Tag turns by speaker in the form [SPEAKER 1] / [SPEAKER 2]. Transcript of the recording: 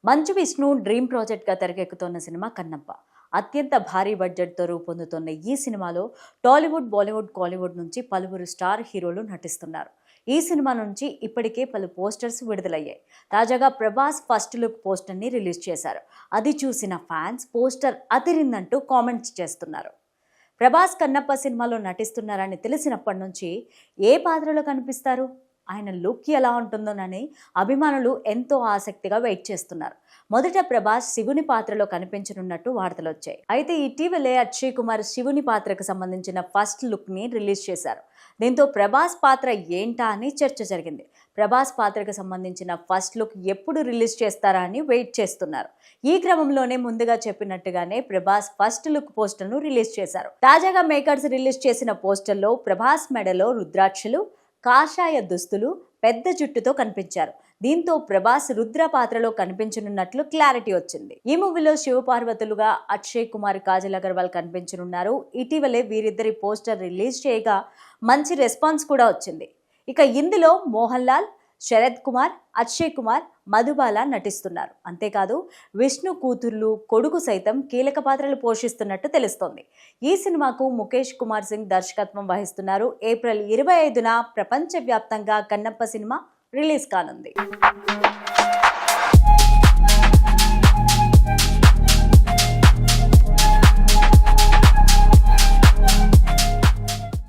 [SPEAKER 1] Manchu Vishnu dream ప్రాజెక్ట్గా తెరకెక్కుతున్న cinema Kannappa. అత్యంత భారీ బడ్జెట్తో రూపొందుతున్న ఈ సినిమాలో టాలీవుడ్, బాలీవుడ్, కాలీవుడ్ నుంచి పలువురు స్టార్ హీరోలు నటిస్తున్నారు. ఈ సినిమా నుంచి ఇప్పటికే పలు పోస్టర్స్ విడుదలయ్యాయి. తాజాగా ప్రభాస్ ఫస్ట్ లుక్ పోస్టర్ని రిలీజ్ చేశారు. అది చూసిన ఫ్యాన్స్ పోస్టర్ అదిరిందంటూ కామెంట్స్ చేస్తున్నారు. ప్రభాస్ కన్నప్ప సినిమాలో నటిస్తున్నారని తెలిసినప్పటి నుంచి ఏ పాత్రలో కనిపిస్తారు, ఆయన లుక్ ఎలా ఉంటుందోనని అభిమానులు ఎంతో ఆసక్తిగా వెయిట్ చేస్తున్నారు. మొదట ప్రభాస్ శివుని పాత్రలో కనిపించనున్నట్టు వార్తలు వచ్చాయి. అయితే ఇటీవలే అక్షయ్ కుమార్ శివుని పాత్రకు సంబంధించిన ఫస్ట్ లుక్ ని రిలీజ్ చేశారు. దీంతో ప్రభాస్ పాత్ర ఏంటా అని చర్చ జరిగింది. ప్రభాస్ పాత్రకు సంబంధించిన ఫస్ట్ లుక్ ఎప్పుడు రిలీజ్ చేస్తారా అని వెయిట్ చేస్తున్నారు. ఈ క్రమంలోనే ముందుగా చెప్పినట్టుగానే ప్రభాస్ ఫస్ట్ లుక్ పోస్టర్ను రిలీజ్ చేశారు. తాజాగా మేకర్స్ రిలీజ్ చేసిన పోస్టర్లో ప్రభాస్ మెడలో రుద్రాక్షలు, కాషాయ దుస్తులు, పెద్ద జుట్టుతో కనిపించారు. దీంతో ప్రభాస్ రుద్ర పాత్రలో కనిపించనున్నట్లు క్లారిటీ వచ్చింది. ఈ మూవీలో శివపార్వతులుగా అక్షయ్ కుమార్, కాజల్ అగర్వాల్ కనిపించనున్నారు. ఇటీవలే వీరిద్దరి పోస్టర్ రిలీజ్ చేయగా మంచి రెస్పాన్స్ కూడా వచ్చింది. ఇక ఇందులో మోహన్ లాల్, శరత్ కుమార్, అక్షయ్ కుమార్, మధుబాల నటిస్తున్నారు. అంతేకాదు విష్ణు కూతుర్లు, కొడుకు సైతం కీలక పాత్రలు పోషిస్తున్నట్టు తెలుస్తోంది. ఈ సినిమాకు ముఖేష్ కుమార్ సింగ్ దర్శకత్వం వహిస్తున్నారు. ఏప్రిల్ 25న ప్రపంచవ్యాప్తంగా కన్నప్ప సినిమా రిలీజ్ కానుంది.